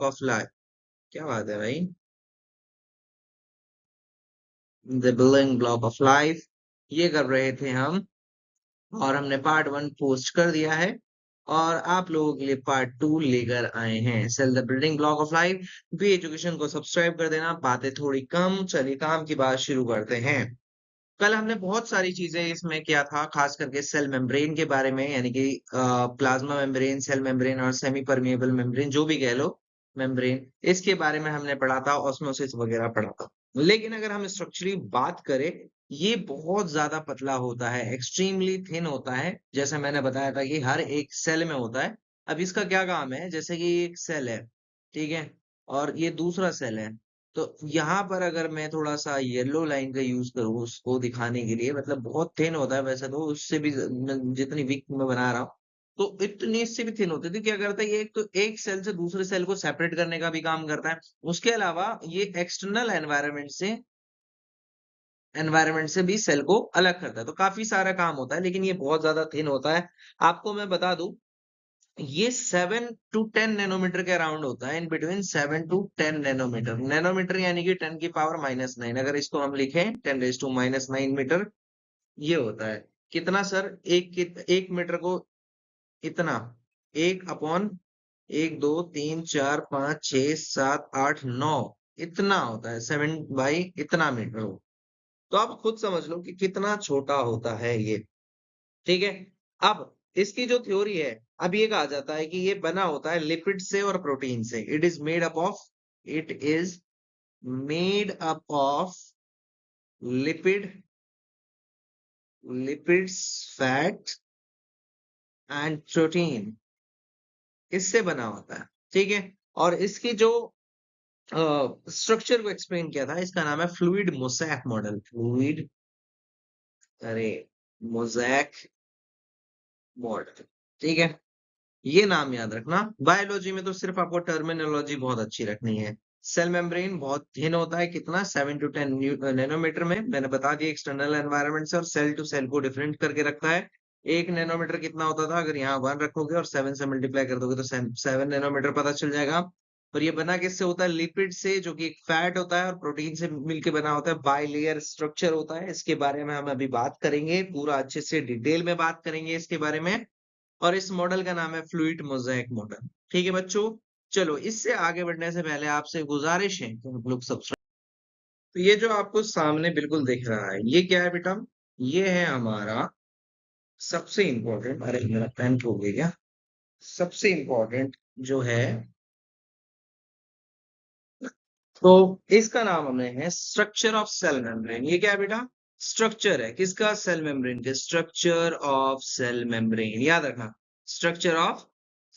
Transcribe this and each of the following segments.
Of life, क्या बात है भाई, the building block of life, ये कर रहे थे हम। और हमने पार्ट 1 पोस्ट कर दिया है और आप लोगों के लिए पार्ट 2 लेकर आए हैं, cell the building block of life. भी एजुकेशन को सब्सक्राइब कर देना, बातें थोड़ी कम, चलिए काम की बात शुरू करते हैं। कल हमने बहुत सारी चीजें इसमें किया था, खास करके सेल मेम्ब्रेन के बारे में, यानी कि प्लाज्मा मेम्ब्रेन, सेल मेम्ब्रेन और सेमी परमिएबल मेम्ब्रेन, जो भी कह लो मेम्ब्रेन, इसके बारे में हमने पढ़ा था, ऑस्मोसिस वगैरह पढ़ा था। लेकिन अगर हम स्ट्रक्चरली बात करें, ये बहुत ज्यादा पतला होता है, एक्सट्रीमली थिन होता है, जैसे मैंने बताया था कि हर एक सेल में होता है। अब इसका क्या काम है, जैसे कि एक सेल है, ठीक है, और ये दूसरा सेल है, तो यहाँ पर अगर मैं थोड़ा सा येलो लाइन का यूज करूँ उसको दिखाने के लिए, मतलब बहुत थिन होता है वैसे तो, उससे भी जितनी वीक मैं बना रहा हूँ, तो इतनी इससे भी थिन होती है। तो क्या करता है ये, एक तो एक सेल से दूसरे सेल को सेपरेट करने का भी काम करता है। उसके अलावा ये एक्सटर्नल एनवायरनमेंट से भी सेल को अलग करता है, तो काफी सारा काम होता है, लेकिन ये बहुत ज्यादा थिन होता है। आपको मैं बता दूं, ये 7 to 10 नैनोमीटर के अराउंड होता है, in between 7 to 10 nanometer. Nanometer यानी कि 10⁻⁹ अगर इसको हम लिखें 10⁻⁹ मीटर, ये होता है। कितना सर, एक मीटर को इतना, 1/1, 2, 3, 4, 5, 6, 7, 8, 9, इतना होता है, 7 बाई इतना मीटर हो। तो आप खुद समझ लो कि कितना छोटा होता है ये, ठीक है। अब इसकी जो थ्योरी है, अब ये कहा जाता है कि ये बना होता है लिपिड से और प्रोटीन से। It is made up of lipid, lipids, fat and protein, इससे बना होता है, ठीक है। और इसकी जो स्ट्रक्चर को एक्सप्लेन किया था, इसका नाम है फ्लूइड मोसैक मॉडल। फ्लूइड, अरे, मोजैक मॉडल, ठीक है। ये नाम याद रखना। बायोलॉजी में तो सिर्फ आपको टर्मिनोलॉजी बहुत अच्छी रखनी है। सेल मेम्ब्रेन बहुत थिन होता है, कितना, 7 to 10 नैनोमीटर में, मैंने बता दिया एक्सटर्नल एनवायरनमेंट से, और सेल टू सेल को डिफरेंट करके रखता है। 1 नैनोमीटर कितना होता था, अगर यहाँ 1 रखोगे और 7 से मल्टीप्लाई कर दोगे तो 7 नैनोमीटर पता चल जाएगा। और ये बना किससे होता है, लिपिड से, जो कि एक फैट होता है, और प्रोटीन से मिलके बना होता है। बाइलेयर स्ट्रक्चर होता है, इसके बारे में हम अभी बात करेंगे, पूरा अच्छे से डिटेल में बात करेंगे इसके बारे में। और इस मॉडल का नाम है फ्लूइड मोज़ेक मॉडल, ठीक है बच्चों। चलो, इससे आगे बढ़ने से पहले आपसे गुजारिश है कि हम लोग सब्सक्राइब। तो ये जो आपको सामने बिल्कुल दिख रहा है, ये क्या है बेटा, ये है हमारा सबसे इंपॉर्टेंट, अरे मेरा पेन खो गया क्या, सबसे इंपॉर्टेंट जो है, तो इसका नाम हमने है स्ट्रक्चर ऑफ सेल मेम्ब्रेन। ये क्या है बेटा, स्ट्रक्चर है किसका, सेल मेम्ब्रेन के। स्ट्रक्चर ऑफ सेल मेम्ब्रेन, याद रखना, स्ट्रक्चर ऑफ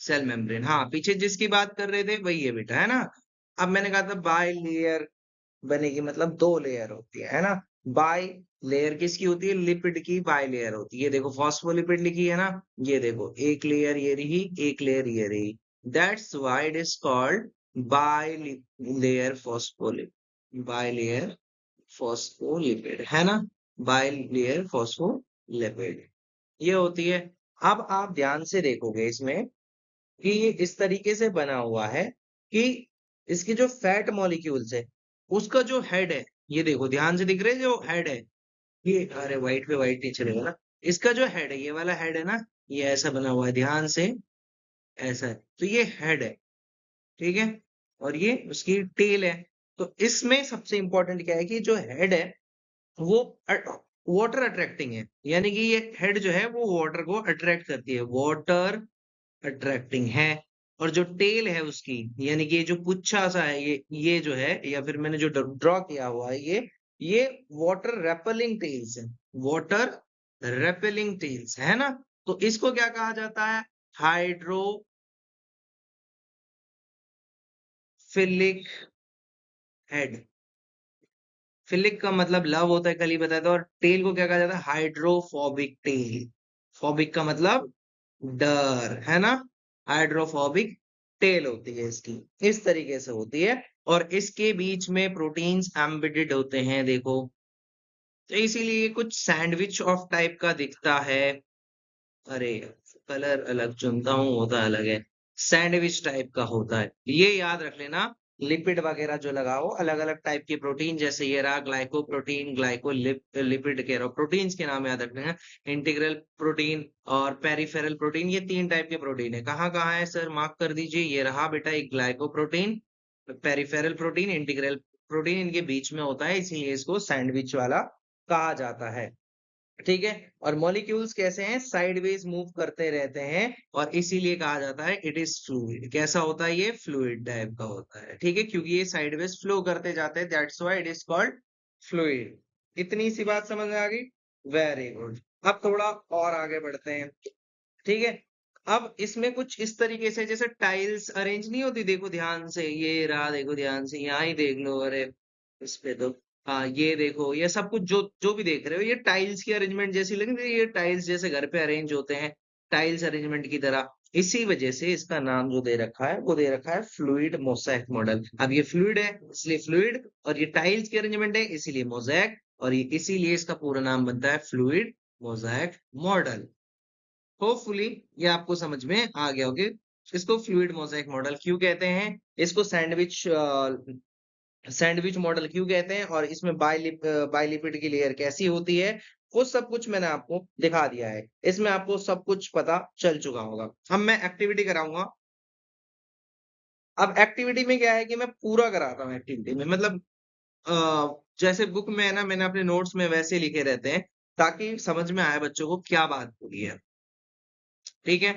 सेल मेम्ब्रेन। हाँ, पीछे जिसकी बात कर रहे थे वही है बेटा, है ना। अब मैंने कहा था बाई लेयर बनेगी, मतलब 2 लेयर होती है ना। बाई लेयर किसकी होती है, लिपिड की बाई लेयर होती है। देखो फॉस्फोलिपिड लिखी है ना, ये देखो, एक लेयर ये रही, एक लेयर ये रही, that's why it is called by layer phospholipid, by layer phospholipid, है ना, बाई लेयर फॉस्फोलिपिड, ये होती है। अब आप ध्यान से देखोगे इसमें कि ये इस तरीके से बना हुआ है कि इसकी जो फैट मॉलिक्यूल्स है, उसका जो हेड है, ये देखो ध्यान से दिख रहे हैं जो हेड है, ये, अरे व्हाइट पे व्हाइट नहीं चलेगा ना, इसका जो हेड है, ये वाला हेड है ना, ये ऐसा बना हुआ है, ध्यान से, ऐसा है, तो ये हेड है, ठीक है। और ये उसकी टेल है। तो इसमें सबसे इंपॉर्टेंट क्या है कि जो हेड है वो वाटर अट्रैक्टिंग है, यानी कि ये हेड जो है वो वाटर को अट्रैक्ट करती है, वाटर अट्रैक्टिंग है। और जो टेल है उसकी, यानी कि ये जो पुच्छा सा है, ये जो है, या फिर मैंने जो ड्रॉ किया हुआ है, ये वाटर रेपेलिंग टेल्स है, वाटर रेपेलिंग टेल्स, है ना। तो इसको क्या कहा जाता है, हाइड्रोफिलिक हेड। फिलिक का मतलब लव होता है, कल ही बताया था। और टेल को क्या कहा जाता है, हाइड्रोफोबिक टेल। फोबिक का मतलब डर, है ना। हाइड्रोफोबिक टेल होती है इसकी, इस तरीके से होती है। और इसके बीच में प्रोटीन्स एम्बेडेड होते हैं, देखो, तो इसीलिए कुछ सैंडविच ऑफ टाइप का दिखता है। अरे, कलर अलग चुनता हूँ, होता अलग है। सैंडविच टाइप का होता है, ये याद रख लेना। लिपिड वगैरह जो लगाओ, अलग अलग टाइप के प्रोटीन, जैसे ये रहा ग्लाइकोप्रोटीन, लिपिड कह रहा हूँ, प्रोटीन्स के नाम याद रखना है। इंटीग्रल प्रोटीन और पेरिफेरल प्रोटीन, ये 3 टाइप के प्रोटीन है। कहाँ कहाँ है सर, मार्क कर दीजिए। ये रहा बेटा एक glycoprotein, peripheral protein, integral protein, इनके बीच में होता है, इसीलिए इसको सैंडविच वाला कहा जाता है। ठीक है। और मॉलिक्यूल्स कैसे हैं, साइडवेज मूव करते रहते हैं, और इसीलिए कहा जाता है इट इज फ्लूइड। कैसा होता है ये, फ्लूइड टाइप का होता है। ठीक है, क्योंकि ये साइडवेज फ्लो करते जाते हैं, that's why it is called fluid. इतनी सी बात समझ में आ गई, वेरी गुड। अब थोड़ा और आगे बढ़ते हैं। ठीक है। अब इसमें कुछ इस तरीके से, जैसे टाइल्स अरेंज नहीं होती, देखो ध्यान से, ये रहा, देखो ध्यान से, यहाँ ही देख लो, अरे इस पे तो, हाँ ये देखो, ये सब कुछ जो जो भी देख रहे हो, ये टाइल्स की अरेंजमेंट जैसी लग रही है, ये टाइल्स जैसे घर पे अरेंज होते हैं, टाइल्स अरेंजमेंट की तरह। इसी वजह से इसका नाम जो दे रखा है, वो दे रखा है फ्लूइड मोज़ेक मॉडल। अब ये फ्लूइड है इसलिए फ्लूइड, और ये टाइल्स की अरेंजमेंट है इसीलिए मोज़ेक, और ये इसीलिए इसका पूरा नाम बनता है फ्लूइड मोज़ेक मॉडल। होपफुली ये आपको समझ में आ गया होगा। इसको फ्लूइड मोज़ेक मॉडल क्यों कहते हैं, इसको सैंडविच मॉडल क्यों कहते हैं, और इसमें बाइलिपिड की लेयर कैसी होती है, वो सब कुछ मैंने आपको दिखा दिया है। इसमें आपको सब कुछ पता चल चुका होगा। अब मैं एक्टिविटी कराऊंगा। अब एक्टिविटी में क्या है कि मैं पूरा कराता हूँ एक्टिविटी में, मतलब जैसे बुक में है ना, मैंने अपने नोट्स में वैसे लिखे रहते हैं, ताकि समझ में आए बच्चों को क्या बात हो रही है। ठीक है।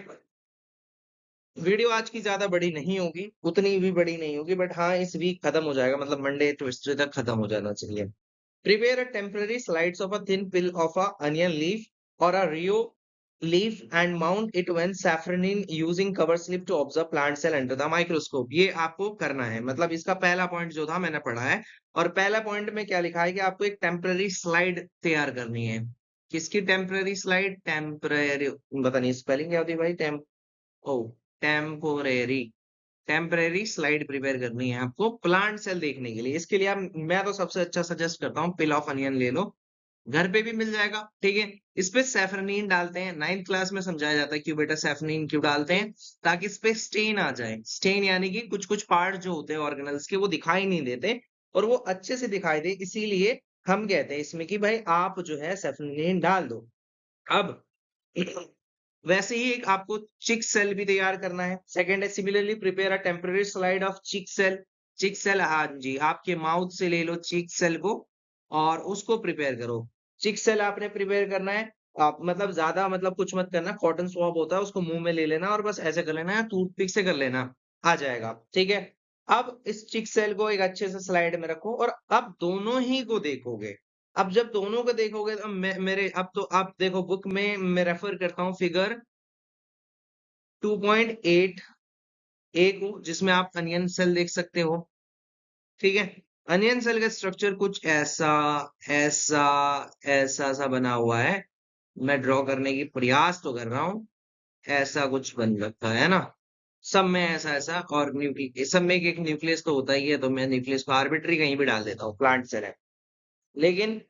वीडियो आज की ज्यादा बड़ी नहीं होगी, उतनी भी बड़ी नहीं होगी, बट हाँ इस वीक खत्म हो जाएगा, मतलब मंडे ट्यूसडे तक खत्म हो जाना चाहिए। Prepare a temporary slides of a thin peel of a onion leaf or a rio leaf and mount it when saffronin using cover slip to observe plant cell under the microscope। ये आपको करना है, मतलब इसका पहला point जो था मैंने पढ़ा है, और पहला पॉइंट में क्या लिखा है कि आपको एक टेम्पररी स्लाइड तैयार करनी है। किसकी टेम्पररी स्लाइड, टेम्पररी, पता नहीं स्पेलिंग क्या होती है भाई, ओ टेम्पोरेरी, टेम्परेरी स्लाइड प्रिपेयर करनी है आपको प्लांट सेल देखने के लिए। इसके लिए आप, मैं तो सबसे अच्छा सजेस्ट करता हूँ पिल ऑफ अनियन ले लो, घर पे भी मिल जाएगा। ठीक है। इस पे सैफरनीन डालते हैं, 9th क्लास में समझाया जाता है क्यों बेटा सैफरनीन क्यों डालते हैं, ताकि इस पे स्टेन आ जाए। स्टेन यानी कि कुछ कुछ पार्ट जो होते हैं ऑर्गेनल्स के, वो दिखाई नहीं देते, और वो अच्छे से दिखाई दे, इसीलिए हम कहते हैं इसमें कि भाई आप जो है सैफरनीन डाल दो। अब वैसे ही एक आपको चिक सेल भी तैयार करना है। सेकंड है similarly prepare a temporary slide of चिक सेल। चिक सेल, हाँ जी, आपके माउथ से ले लो चिक सेल को, और उसको प्रिपेयर करो। चिक सेल आपने प्रिपेयर करना है, आप मतलब ज्यादा मतलब कुछ मत करना, कॉटन स्वॉब होता है उसको मुंह में ले लेना, और बस ऐसे कर लेना, या टूथपिक से कर लेना, आ जाएगा। ठीक है। अब इस चिक सेल को एक अच्छे से स्लाइड में रखो, और अब दोनों ही को देखोगे। अब जब दोनों को देखोगे तो मेरे, अब तो आप देखो बुक में मैं रेफर करता हूँ फिगर 2.8 ए को, जिसमें आप अनियन सेल देख सकते हो। ठीक है। अनियन सेल का स्ट्रक्चर कुछ ऐसा ऐसा ऐसा सा बना हुआ है। मैं ड्रॉ करने की प्रयास तो कर रहा हूँ, ऐसा कुछ बन रखा है ना, सब में ऐसा ऐसा, और न्यूक्लियस, सब में एक न्यूक्लियस तो होता ही है, तो मैं न्यूक्लियस को आर्बिट्री कहीं भी डाल देता हूँ, प्लांट सेल है। लेकिन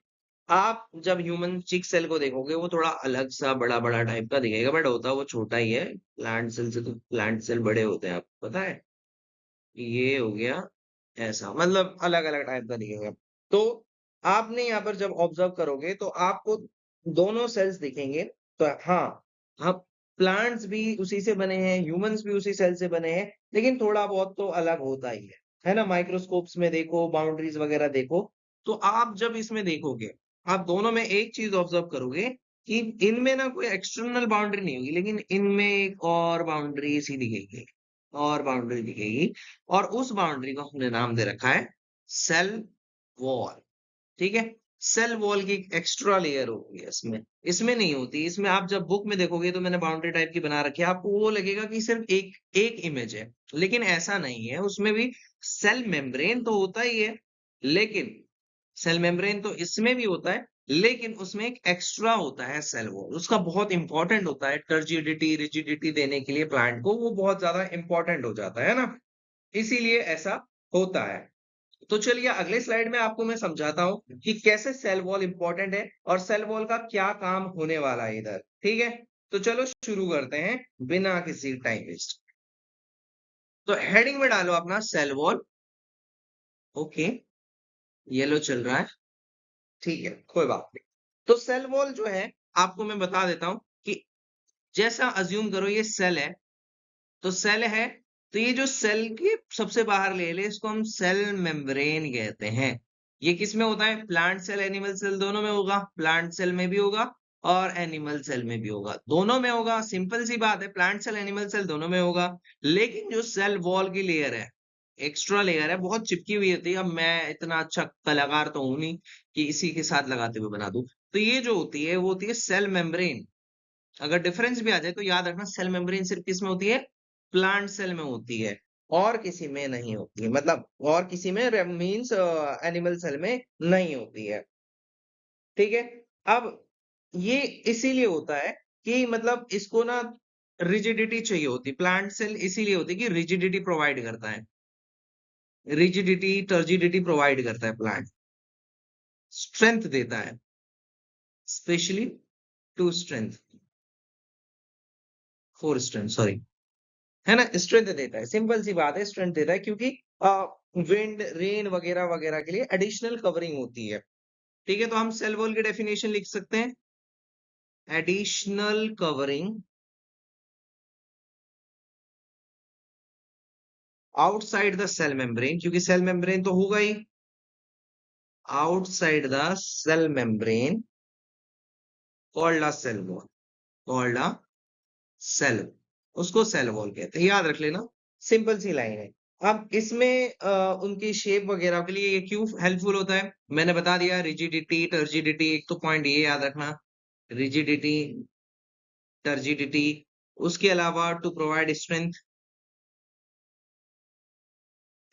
आप जब ह्यूमन चिक सेल को देखोगे, वो थोड़ा अलग सा बड़ा बड़ा टाइप का दिखेगा, बट होता वो छोटा ही है। प्लांट सेल से तो प्लांट सेल बड़े होते हैं, आपको पता है। ये हो गया ऐसा, मतलब अलग अलग टाइप का दिखेगा। तो आपने यहाँ पर जब ऑब्जर्व करोगे तो आपको दोनों सेल्स दिखेंगे। तो हाँ, अब प्लांट्स भी उसी से बने हैं, ह्यूमंस भी उसी सेल से बने हैं, लेकिन थोड़ा बहुत तो अलग होता ही है ना। माइक्रोस्कोप्स में देखो, बाउंड्रीज वगैरह देखो, तो आप जब इसमें देखोगे, आप दोनों में एक चीज ऑब्जर्व करोगे कि इनमें ना कोई एक्सटर्नल बाउंड्री नहीं होगी, लेकिन इनमें एक और बाउंड्री सी दिखेगी, और बाउंड्री दिखेगी, और उस बाउंड्री को हमने नाम दे रखा है सेल वॉल। ठीक है। सेल वॉल की एक्स्ट्रा लेयर होती है इसमें, इसमें नहीं होती। इसमें आप जब बुक में देखोगे तो मैंने बाउंड्री टाइप की बना रखी है, आपको वो लगेगा कि सिर्फ एक एक इमेज है, लेकिन ऐसा नहीं है। उसमें भी सेल मेम्ब्रेन तो होता ही है, लेकिन सेल मेम्ब्रेन तो इसमें भी होता है, लेकिन उसमें एक एक्स्ट्रा होता है सेल वॉल, उसका बहुत इंपॉर्टेंट होता है, टर्जिडिटी रिजिडिटी देने के लिए प्लांट को, वो बहुत ज्यादा इंपॉर्टेंट हो जाता है ना, इसीलिए ऐसा होता है। तो चलिए अगले स्लाइड में आपको मैं समझाता हूं कि कैसे सेल वॉल इंपॉर्टेंट है, और सेल वॉल का क्या काम होने वाला है इधर। ठीक है। तो चलो शुरू करते हैं बिना किसी टाइम वेस्ट। तो हेडिंग में डालो अपना सेल वॉल। ओके, येलो चल रहा है, ठीक है, कोई बात नहीं। तो सेल वॉल जो है, आपको मैं बता देता हूं कि जैसा अज्यूम करो ये सेल है, तो सेल है, तो ये जो सेल के सबसे बाहर ले ले इसको हम सेल मेम्ब्रेन कहते हैं। ये किस में होता है? प्लांट सेल एनिमल सेल दोनों में होगा। प्लांट सेल में भी होगा और एनिमल सेल में भी होगा, दोनों में होगा। सिंपल सी बात है, प्लांट सेल एनिमल सेल दोनों में होगा। लेकिन जो सेल वॉल की लेयर है, एक्स्ट्रा लेयर है, बहुत चिपकी हुई होती है। अब मैं इतना अच्छा कलाकार तो हूं नहीं कि इसी के साथ लगाते हुए बना दूं। तो ये जो होती है वो होती है सेल मेम्ब्रेन। अगर डिफरेंस भी आ जाए तो याद रखना, सेल मेम्ब्रेन सिर्फ किस में होती है? प्लांट सेल में होती है, और किसी में नहीं होती है। मतलब और किसी में मीन्स एनिमल सेल में नहीं होती है, ठीक है। अब ये इसीलिए होता है कि मतलब इसको ना रिजिडिटी चाहिए होती। प्लांट सेल इसीलिए होती है कि रिजिडिटी प्रोवाइड करता है, रिजिडिटी टर्जिडिटी प्रोवाइड करता है प्लांट, स्ट्रेंथ देता है, specially to strength, for strength, sorry, है ना, स्ट्रेंथ देता है। सिंपल सी बात है, स्ट्रेंथ देता है, क्योंकि विंड रेन वगैरह वगैरह के लिए एडिशनल कवरिंग होती है, ठीक है। तो हम सेल वॉल की डेफिनेशन लिख सकते हैं, additional covering outside the cell membrane, क्योंकि सेल मेम्ब्रेन तो होगा ही, outside the cell membrane called a cell wall, called a cell, उसको सेल वॉल कहते हैं, याद रख लेना। सिंपल सी लाइन है। अब इसमें उनकी शेप वगैरह के लिए ये क्यों हेल्पफुल होता है, मैंने बता दिया। रिजिडिटी टर्जिडिटी, एक तो पॉइंट ये याद रखना, रिजिडिटी टर्जिडिटी, उसके अलावा to provide strength,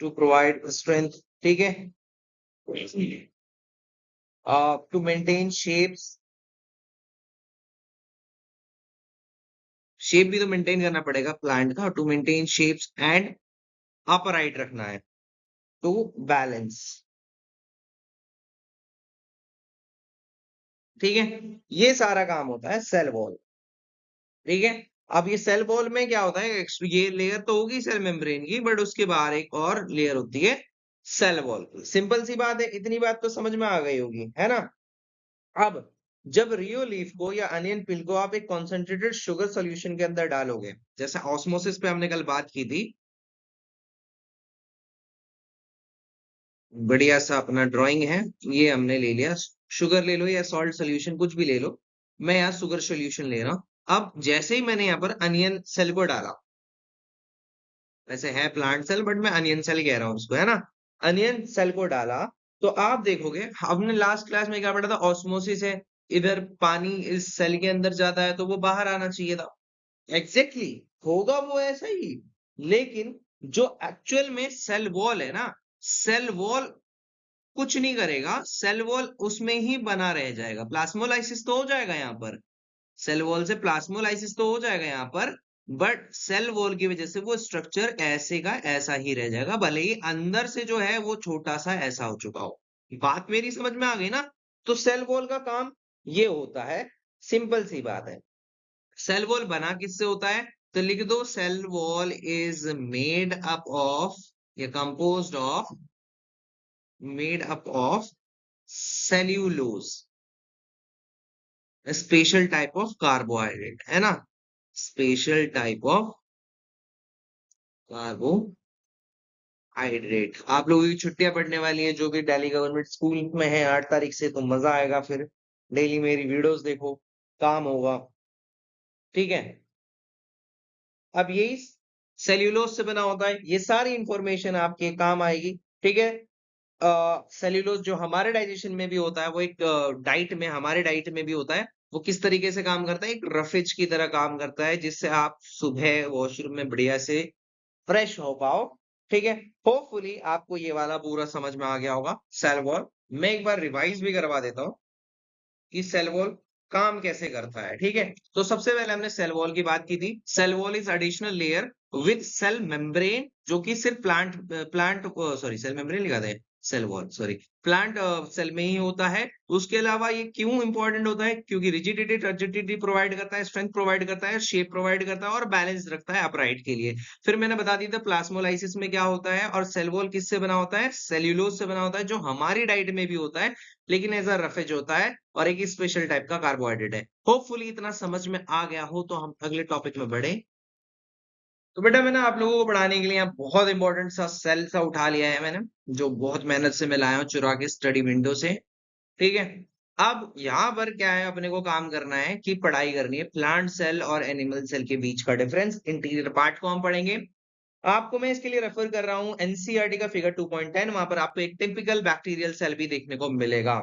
to provide strength, ठीक है, टू मेंटेन शेप्स, शेप भी तो मेंटेन करना पड़ेगा प्लांट का, to maintain shapes and upright रखना है, टू बैलेंस, ठीक है। ये सारा काम होता है सेल वॉल, ठीक है। अब ये सेल वॉल में क्या होता है, ये लेयर तो होगी सेल मेम्ब्रेन की, बट उसके बाहर एक और लेयर होती है सेल वॉल की। सिंपल सी बात है, इतनी बात तो समझ में आ गई होगी, है ना। अब जब रियो लीफ को या अनियन पिल को आप एक कॉन्सेंट्रेटेड शुगर सॉल्यूशन के अंदर डालोगे, जैसे ऑस्मोसिस पे हमने कल बात की थी, बढ़िया सा अपना ड्राइंग है, ये हमने ले लिया, शुगर ले लो या सॉल्ट सोल्यूशन कुछ भी ले लो, मैं यहाँ शुगर सोल्यूशन ले रहा हूं। अब जैसे ही मैंने यहाँ पर अनियन सेल को डाला, वैसे है प्लांट सेल बट मैं अनियन सेल कह रहा हूं उसको, है ना, अनियन सेल को डाला, तो आप देखोगे हमने लास्ट क्लास में क्या पढ़ा था, ऑस्मोसिस है, इधर पानी इस सेल के अंदर जाता है तो वो बाहर आना चाहिए था। एग्जैक्टली exactly, होगा वो ऐसा ही। लेकिन जो एक्चुअल में सेल वॉल है ना, सेल वॉल कुछ नहीं करेगा, सेल वॉल उसमें ही बना रह जाएगा। प्लाज्मोलाइसिस तो हो जाएगा यहाँ पर, सेल वॉल से प्लाज्मोलाइसिस तो हो जाएगा यहाँ पर, बट सेल वॉल की वजह से वो स्ट्रक्चर ऐसे का ऐसा ही रह जाएगा, भले ही अंदर से जो है वो छोटा सा ऐसा हो चुका हो। बात मेरी समझ में आ गई ना। तो सेल वॉल का काम ये होता है, सिंपल सी बात है। सेल वॉल बना किससे होता है, तो लिख दो, cell wall is made up of या composed of, made up of cellulose, special type of carbohydrate, है ना, स्पेशल टाइप ऑफ कार्बोहाइड्रेट। आप लोगों की छुट्टियां पड़ने वाली है, जो भी दिल्ली गवर्नमेंट स्कूल में है, 8 तारीख से, तो मजा आएगा फिर, डेली मेरी वीडियोस देखो, काम होगा, ठीक है। अब यही सेल्यूलोज से बना होता है, ये सारी इंफॉर्मेशन आपके काम आएगी, ठीक है। सेल्यूलोज जो हमारे डाइजेशन में भी होता है, वो एक डाइट में, हमारे डाइट में भी होता है। वो किस तरीके से काम करता है, एक रफेज की तरह काम करता है, जिससे आप सुबह वॉशरूम में बढ़िया से फ्रेश हो पाओ, ठीक है। होपफुली आपको ये वाला पूरा समझ में आ गया होगा सेल वॉल। मैं एक बार रिवाइज भी करवा देता हूँ कि सेल वॉल काम कैसे करता है, ठीक है। तो सबसे पहले हमने सेल वॉल की बात की थी। Cell wall is additional layer with cell membrane जो कि सिर्फ प्लांट सॉरी सेल मेम्ब्रेन लिखा था, cell wall sorry, plant cell में ही होता है। उसके अलावा ये क्यों इंपॉर्टेंट होता है? क्योंकि रिजिडिटी टर्जिडिटी प्रोवाइड करता है, स्ट्रेंथ प्रोवाइड करता है, शेप प्रोवाइड करता है और बैलेंस रखता है अपराइट के लिए। फिर मैंने बता दिया था प्लाज्मोलाइसिस में क्या होता है, और सेल वॉल किससे बना होता है? सेल्यूलोज से बना होता है, जो हमारी डाइट में भी होता है लेकिन एज अ रफेज होता है और एक स्पेशल टाइप का कार्बोहाइड्रेट है। होपफुली इतना समझ में आ गया हो तो हम अगले टॉपिक में बढ़े। तो बेटा मैंने आप लोगों को पढ़ाने के लिए यहाँ बहुत इंपॉर्टेंट सा सेल सा उठा लिया है मैंने, जो बहुत मेहनत से मैं लाया हूँ चुरा के स्टडी विंडो से। ठीक है, अब यहाँ पर क्या है, अपने को काम करना है कि पढ़ाई करनी है प्लांट सेल और एनिमल सेल के बीच का डिफरेंस। इंटीरियर पार्ट को हम पढ़ेंगे। आपको मैं इसके लिए रेफर कर रहा हूँ एनसीईआरटी का फिगर 2.10। वहां पर आपको एक टिपिकल बैक्टीरियल सेल भी देखने को मिलेगा।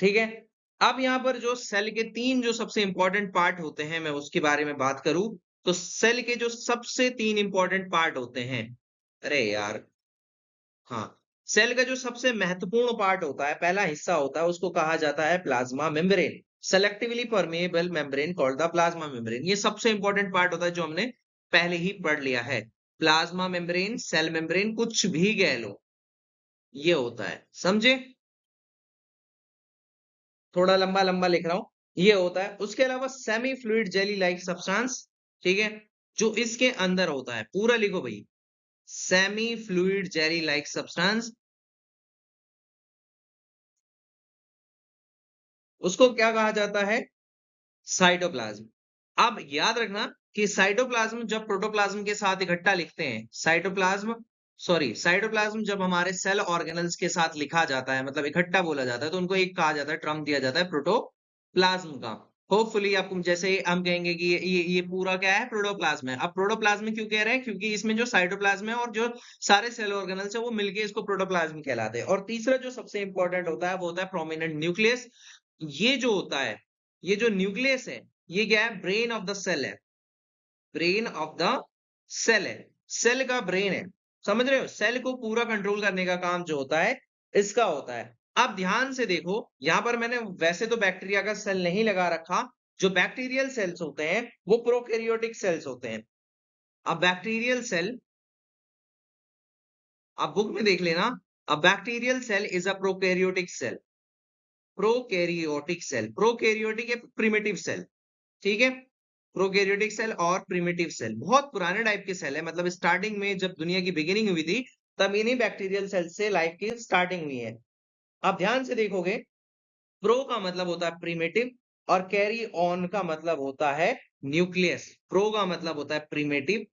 ठीक है, अब यहाँ पर जो सेल के 3 जो सबसे इंपॉर्टेंट पार्ट होते हैं, मैं उसके बारे में बात करूं तो सेल के जो सबसे 3 इंपॉर्टेंट पार्ट होते हैं, अरे यार हाँ, सेल का जो सबसे महत्वपूर्ण पार्ट होता है, पहला हिस्सा होता है, उसको कहा जाता है plasma membrane. Selectively permeable membrane called the plasma membrane. ये सबसे इंपॉर्टेंट पार्ट होता है जो हमने पहले ही पढ़ लिया है। प्लाज्मा मेम्ब्रेन, सेल मेम्ब्रेन, कुछ भी कह लो, ये होता है, समझे? थोड़ा लंबा लंबा लिख रहा हूं, ये होता है। उसके अलावा semi fluid jelly like substance, ठीक है, जो इसके अंदर होता है, पूरा लिखो भाई, semi fluid jelly like substance, उसको क्या कहा जाता है? साइटोप्लाज्म। अब याद रखना कि साइटोप्लाज्म जब प्रोटोप्लाज्म के साथ इकट्ठा लिखते हैं, साइटोप्लाज्म जब हमारे सेल ऑर्गेनल्स के साथ लिखा जाता है, मतलब इकट्ठा बोला जाता है, तो उनको एक कहा जाता है, टर्म दिया जाता है प्रोटोप्लाज्म का। होपफुली आपको, जैसे हम कहेंगे कि ये पूरा क्या है? प्रोटोप्लाज्म है। अब प्रोटोप्लाज्म क्यों कह रहे हैं? क्योंकि इसमें जो साइटोप्लाज्म है और जो सारे सेल ऑर्गेनल्स है वो मिलके इसको प्रोटोप्लाज्म कहलाते हैं। और तीसरा जो सबसे इंपॉर्टेंट होता है वो होता है प्रोमिनेंट न्यूक्लियस। ये जो होता है, ये जो न्यूक्लियस है, ये क्या है? ब्रेन ऑफ द सेल है, ब्रेन ऑफ द सेल है, सेल का ब्रेन है। समझ रहे हो? सेल को पूरा कंट्रोल करने का काम जो होता है, इसका होता है। अब ध्यान से देखो, यहां पर मैंने वैसे तो बैक्टीरिया का सेल नहीं लगा रखा। जो बैक्टीरियल सेल्स होते हैं वो प्रोकैरियोटिक सेल्स होते हैं। अब बैक्टीरियल सेल, आप बुक में देख लेना, a bacterial cell is a prokaryotic cell. Prokaryotic cell, prokaryotic है प्रिमिटिव सेल, ठीक है। प्रोकैरियोटिक सेल और प्रिमिटिव सेल बहुत पुराने टाइप के सेल है, मतलब स्टार्टिंग में जब दुनिया की बिगिनिंग हुई थी तब इन्हीं बैक्टीरियल सेल से लाइफ की स्टार्टिंग हुई है। आप ध्यान से देखोगे, प्रो का मतलब होता है प्रिमिटिव और कैरी ऑन का मतलब होता है न्यूक्लियस। प्रो का मतलब होता है प्रिमिटिव,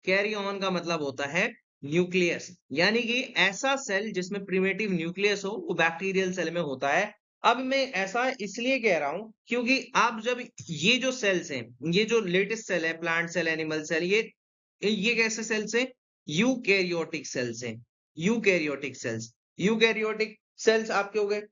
कैरी ऑन का मतलब होता है न्यूक्लियस। यानी कि ऐसा सेल जिसमें प्रिमिटिव न्यूक्लियस हो वो बैक्टीरियल सेल में होता है। अब मैं ऐसा इसलिए कह रहा हूं क्योंकि आप जब ये जो सेल्स हैं, ये जो लेटेस्ट सेल है, प्लांट सेल, एनिमल सेल, ये कैसे सेल्स हैं? यूकैरियोटिक सेल्स हैं। यूकैरियोटिक सेल्स, यूकैरियोटिक सेल्स आपके हो गए।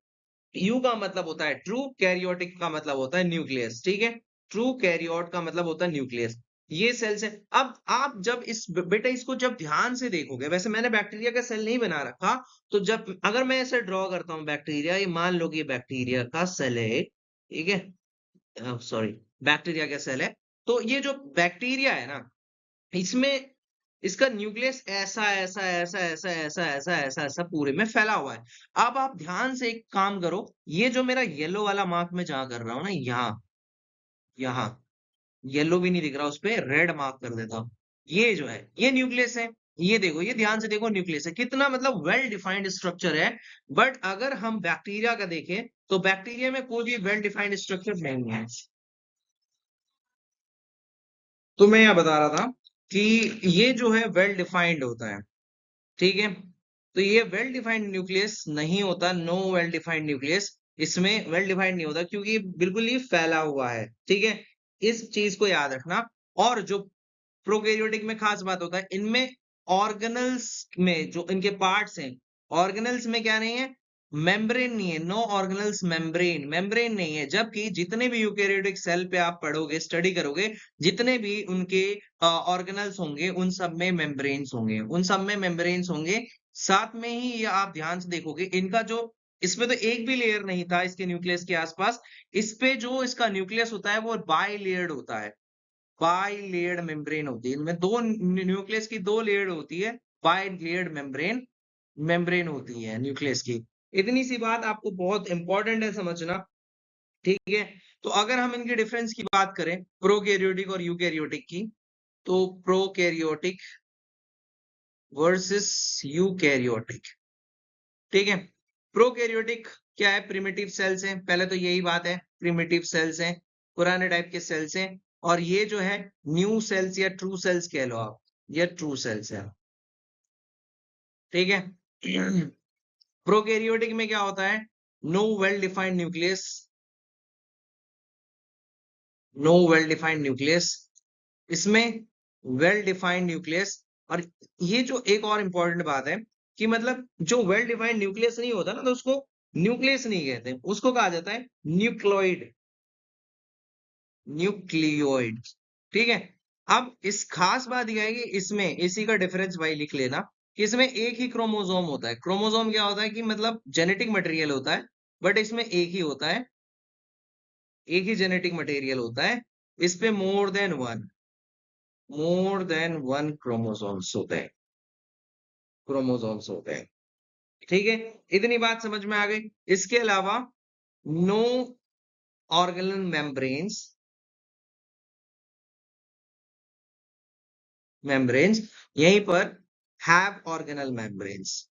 यू का मतलब होता है ट्रू, कैरियोटिक का मतलब होता है न्यूक्लियस, ठीक है। ट्रू कैरियोट का मतलब होता है न्यूक्लियस। ये सेल्स है। अब आप जब इस बेटा इसको जब ध्यान से देखोगे, वैसे मैंने बैक्टीरिया का सेल नहीं बना रखा, तो जब अगर मैं ऐसे ड्रॉ करता हूं बैक्टीरिया, ये मान लो कि ये बैक्टीरिया का सेल है, ठीक है, सॉरी, बैक्टीरिया का सेल है, तो ये जो बैक्टीरिया है ना, इसमें इसका न्यूक्लियस ऐसा ऐसा ऐसा ऐसा ऐसा ऐसा ऐसा ऐसा पूरे में फैला हुआ है। अब आप ध्यान से एक काम करो, ये जो मेरा येलो वाला मार्क मैं जहां कर रहा हूं ना, यहाँ यहाँ येलो भी नहीं दिख रहा, उस पे रेड मार्क कर देता हूं। ये जो है ये न्यूक्लियस है। ये देखो, ये ध्यान से देखो, न्यूक्लियस है, कितना मतलब वेल डिफाइंड स्ट्रक्चर है। बट अगर हम बैक्टीरिया का देखें तो बैक्टीरिया में कोई भी वेल डिफाइंड स्ट्रक्चर नहीं है। तो मैं यह बता रहा था कि ये जो है वेल डिफाइंड होता है, ठीक है। तो ये वेल डिफाइंड न्यूक्लियस नहीं होता, नो वेल डिफाइंड न्यूक्लियस इसमें वेल डिफाइंड नहीं होता, क्योंकि ये बिल्कुल ही फैला हुआ है, ठीक है। इस चीज को याद रखना। और जो प्रोकैरियोटिक में खास बात होता है, इनमें ऑर्गेनल्स में जो इनके पार्ट्स हैं, ऑर्गेनल्स में क्या नहीं है? मेम्ब्रेन नहीं है। नो ऑर्गेनल्स मेम्ब्रेन, मेम्ब्रेन नहीं है। जबकि जितने भी यूकैरियोटिक सेल पे आप पढ़ोगे, स्टडी करोगे, जितने भी उनके ऑर्गेनल्स होंगे उन सब में मेम्ब्रेन्स होंगे, उन सब में मेम्ब्रेन्स होंगे। साथ में ही ये आप ध्यान से देखोगे, इनका जो, इसमें तो एक भी लेयर नहीं था इसके न्यूक्लियस के आसपास। इस पे जो इसका न्यूक्लियस होता है वो बाई लेयर्ड होता है। बाइलेयर्ड मेम्ब्रेन होती है, इनमें दो न्यूक्लियस की दो लेयर होती है, बाइलेयर्ड मेम्ब्रेन होती है न्यूक्लियस की। इतनी सी बात आपको बहुत इंपॉर्टेंट है समझना, ठीक है। तो अगर हम इनके डिफरेंस की बात करें प्रोकैरियोटिक और यूकैरियोटिक की, तो प्रोकैरियोटिक वर्सेस यूकैरियोटिक, ठीक है। प्रोकैरियोटिक क्या है? प्रिमिटिव सेल्स हैं, पहले तो यही बात है, प्रिमिटिव सेल्स हैं, पुराने टाइप के सेल्स हैं। और ये जो है न्यू सेल्स या ट्रू सेल्स कह लो आप, ये ट्रू सेल्स है, ठीक है। प्रोकैरियोटिक में क्या होता है? No well defined nucleus, no well defined nucleus, इसमें वेल डिफाइंड न्यूक्लियस। और ये जो एक और इंपॉर्टेंट बात है कि मतलब जो वेल डिफाइंड न्यूक्लियस नहीं होता ना, तो उसको न्यूक्लियस नहीं कहते, उसको कहा जाता है न्यूक्लियोइड, न्यूक्लियोइड, ठीक है। अब इस खास बात यह है कि इसमें इसी का डिफरेंस भाई लिख लेना कि इसमें एक ही क्रोमोसोम होता है। क्रोमोसोम क्या होता है कि मतलब जेनेटिक मटेरियल होता है, बट इसमें एक ही होता है, एक ही जेनेटिक मटेरियल होता है। इस पे मोर देन वन क्रोमोसोम्स होते हैं, ठीक है। इतनी बात समझ में आ गई। इसके अलावा नो ऑर्गेनल मेम्ब्रेन्स, यहीं पर हैव ऑर्गेनल मेम्ब्रेन्स,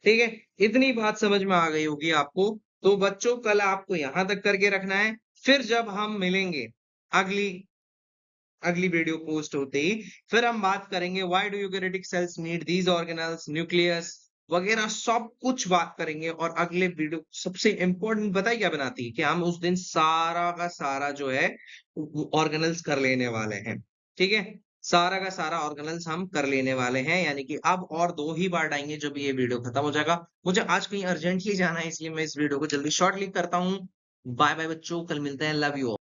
ठीक है। इतनी बात समझ में आ गई होगी आपको। तो बच्चों कल आपको यहां तक करके रखना है, फिर जब हम मिलेंगे अगली अगली वीडियो पोस्ट होते ही, फिर हम बात करेंगे why do eukaryotic cells need these organelles, nucleus वगैरह सब कुछ बात करेंगे। और अगले वीडियो सबसे इंपॉर्टेंट बताइए क्या बनाती है कि हम उस दिन सारा का सारा जो है ऑर्गेनल्स कर लेने वाले हैं, ठीक है। सारा का सारा ऑर्गेनल्स हम कर लेने वाले हैं, यानी कि अब और 2 ही पार्ट आएंगे जब ये वीडियो खत्म हो जाएगा। मुझे आज कहीं अर्जेंटली जाना है, इसलिए मैं इस वीडियो को जल्दी शॉर्टली करता हूँ। बाय बाय बच्चों, कल मिलते हैं, लव यू।